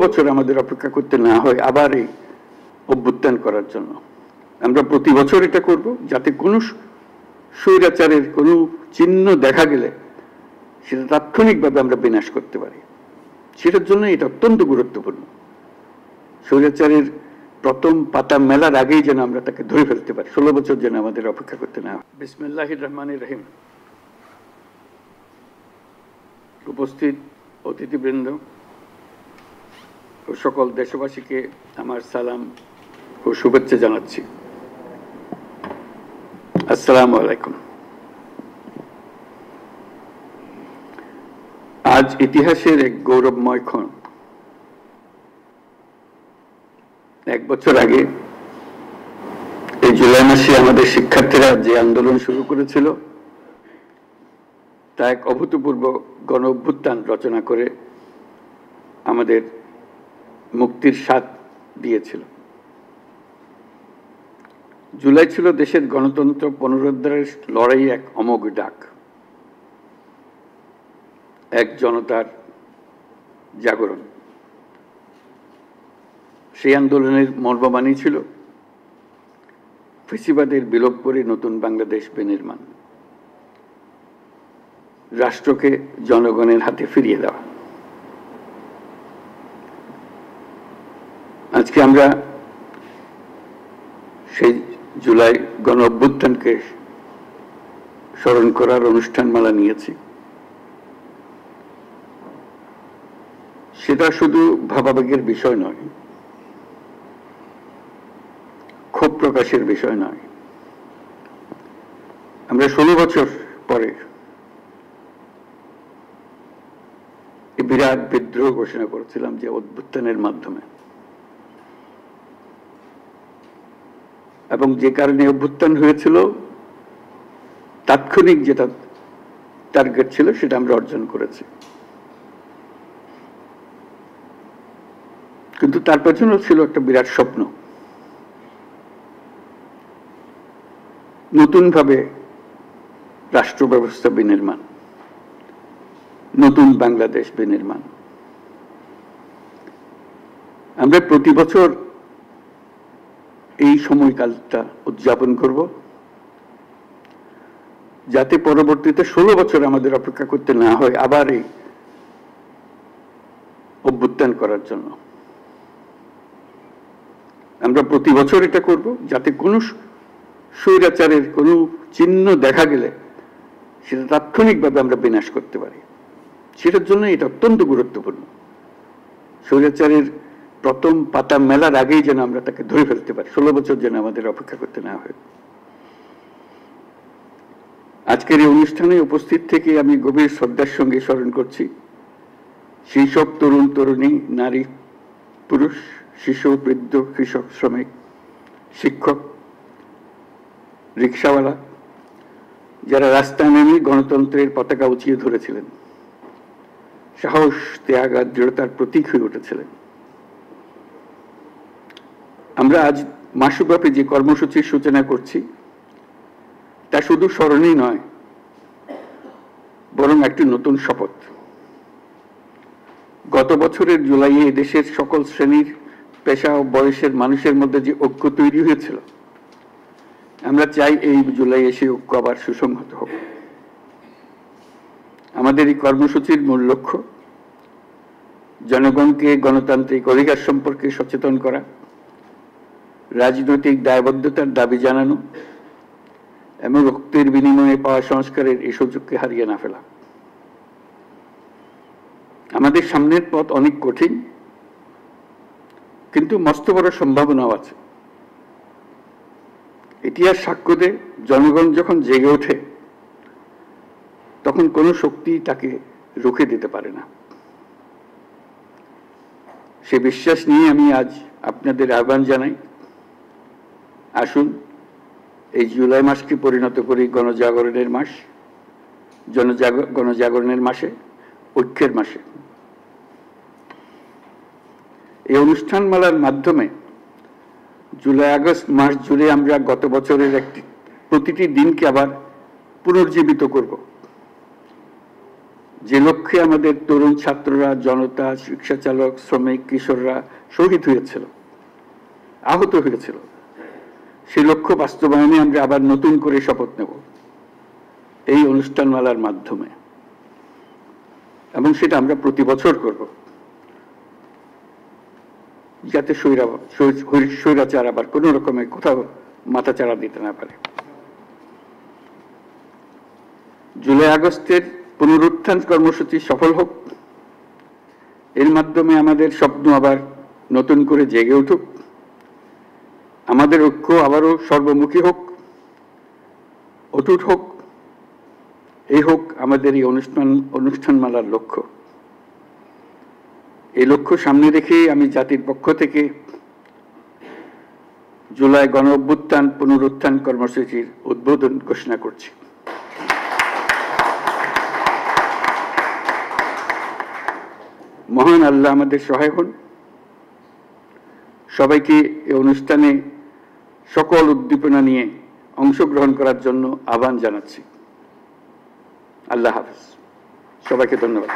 বছর আমাদের অপেক্ষা করতে না হয় আবার এই অভ্যুত্থান করার জন্য। আমরা প্রতি বছর এটা করব যাতে কোনো স্বৈরাচারের কোনো চিহ্ন দেখা গেলে সেটা তাৎক্ষণিকভাবে আমরা বিনাশ করতে পারি। সেটার জন্য এটা অত্যন্ত গুরুত্বপূর্ণ। স্বৈরাচারের প্রথম পাতা মেলার আগেই যেন আমরা তাকে ধরে ফেলতে পারি, 16 বছর যেন আমাদের অপেক্ষা করতে না হয়। বিসমিল্লাহির রহমানির রহিম। উপস্থিত অতিথিবৃন্দ ও সকল দেশবাসীকে আমার সালাম ও শুভেচ্ছা জানাচ্ছি। আসসালামু আলাইকুম। আজ ইতিহাসের এক গৌরবময় ক্ষণ। 1 বছর আগে এই জুলাই মাসে আমাদের শিক্ষার্থীরা যে আন্দোলন শুরু করেছিল তা এক অভূতপূর্ব গণ অভ্যুত্থান রচনা করে আমাদের মুক্তির স্বাদ দিয়েছিল। জুলাই ছিল দেশের গণতন্ত্র পুনরুদ্ধারের লড়াই এক অমোঘ ডাক, এক জনতার জাগরণ। সেই আন্দোলনের মর্মবাণী ছিল ফ্যাসিবাদের বিলোপ করে নতুন বাংলাদেশ বিনির্মাণ, রাষ্ট্রকে জনগণের হাতে ফিরিয়ে দেওয়া। আজকে আমরা সেই জুলাই গণ অভ্যুত্থানকে স্মরণ করার অনুষ্ঠানমালা নিয়েছি। সেটা শুধু ভাবাবেগের বিষয় নয়, ক্ষোভ প্রকাশের বিষয় নয়। আমরা 16 বছর পরে বিরাট বিদ্রোহ ঘোষণা করেছিলাম যে অভ্যুত্থানের মাধ্যমে, এবং যে কারণে অভ্যুত্থান হয়েছিল তাৎক্ষণিক যেটা টার্গেট ছিল সেটা আমরা অর্জন করেছি। কিন্তু তার পেছনেও ছিল একটা বিরাট স্বপ্ন, নতুনভাবে রাষ্ট্র ব্যবস্থা বিনির্মাণ, নতুন বাংলাদেশ বিনির্মাণ। আমরা প্রতি বছর এই সময়কালটা উদযাপন করব যাতে পরবর্তীতে 16 বছর আমাদের অপেক্ষা করতে না হয় আবার এই অভ্যুত্থান করার জন্য। আমরা প্রতি বছর এটা করব যাতে কোনো স্বৈরাচারের কোনো চিহ্ন দেখা গেলে সেটা তাৎক্ষণিকভাবে আমরা বিনাশ করতে পারি। সেটার জন্য এটা অত্যন্ত গুরুত্বপূর্ণ। স্বৈরাচারের প্রথম পাতা মেলার আগেই যেন আমরা তাকে ধরে ফেলতে পারি, 16 বছর যেন আমাদের অপেক্ষা করতে না হয়। আজকের এই অনুষ্ঠানে উপস্থিত থেকে আমি গভীর শ্রদ্ধার সঙ্গে স্মরণ করছি সেই সব তরুণ তরুণী, নারী পুরুষ, শিশু, বৃদ্ধ, কৃষক, শ্রমিক, শিক্ষক, রিক্সাওয়ালা, যারা রাস্তায় নেমে গণতন্ত্রের পতাকা উঁচিয়ে ধরেছিলেন, সাহস, ত্যাগ আর দৃঢ়তার প্রতীক হয়ে উঠেছিলেন। আমরা আজ মাসব্যাপী যে কর্মসূচির সূচনা করছি তা শুধু স্মরণই নয়, বরং একটি নতুন শপথ। গত বছরের জুলাইয়ে দেশের সকল শ্রেণীর, পেশা ও বয়সের মানুষের মধ্যে যে ঐক্য তৈরি হয়েছিল, আমরা চাই এই জুলাই এসে ঐক্য আবার সুসংহত হোক। আমাদের এই কর্মসূচির মূল লক্ষ্য জনগণকে গণতান্ত্রিক অধিকার সম্পর্কে সচেতন করা, রাজনৈতিক দায়বদ্ধতার দাবি জানানো এবং রক্তের বিনিময়ে পাওয়া সংস্কারের এই সুযোগকে হারিয়ে না ফেলা। আমাদের সামনের পথ অনেক কঠিন, কিন্তু মস্ত বড় সম্ভাবনাও আছে। ইতিহাস সাক্ষ্য দেয়, জনগণ যখন জেগে ওঠে তখন কোনো শক্তি তাকে রুখে দিতে পারে না। সে বিশ্বাস নিয়ে আমি আজ আপনাদের আহ্বান জানাই, আসুন এই জুলাই মাসকে পরিণত করি গণজাগরণের মাস, গণজাগরণের মাসে, ঐক্যের মাসে। এই অনুষ্ঠানমালার মাধ্যমে জুলাই আগস্ট মাস জুড়ে আমরা গত বছরের প্রতিটি দিনকে আবার পুনর্জীবিত করব। যে লক্ষ্যে আমাদের তরুণ ছাত্ররা, জনতা, রিক্সা চালক, শ্রমিক, কিশোররা শহীদ হয়েছিল, আহত হয়েছিল, সেই লক্ষ্য বাস্তবায়নে আমরা আবার নতুন করে শপথ নেব এই অনুষ্ঠানমালার মাধ্যমে, এবং সেটা আমরা প্রতি বছর করব, যাতে স্বৈরাচার আবার কোন রকমের কোথাও মাথাচাড়া দিতে না পারে। জুলাই আগস্টের পুনরুত্থান কর্মসূচি সফল হোক, এর মাধ্যমে আমাদের স্বপ্ন আবার নতুন করে জেগে উঠুক, আমাদের ঐক্য আবারও সর্বমুখী হোক, অটুট হোক, এই হোক আমাদের এই অনুষ্ঠানমালার লক্ষ্য। এই লক্ষ্য সামনে রেখে আমি জাতির পক্ষ থেকে জুলাই গণ অভ্যুত্থান পুনরুত্থান কর্মসূচির উদ্বোধন ঘোষণা করছি। মহান আল্লাহ আমাদের সহায় হন। সবাইকে এই অনুষ্ঠানে সকল উদ্দীপনা নিয়ে অংশগ্রহণ করার জন্য আহ্বান জানাচ্ছি। আল্লাহ হাফেজ, সবাইকে ধন্যবাদ।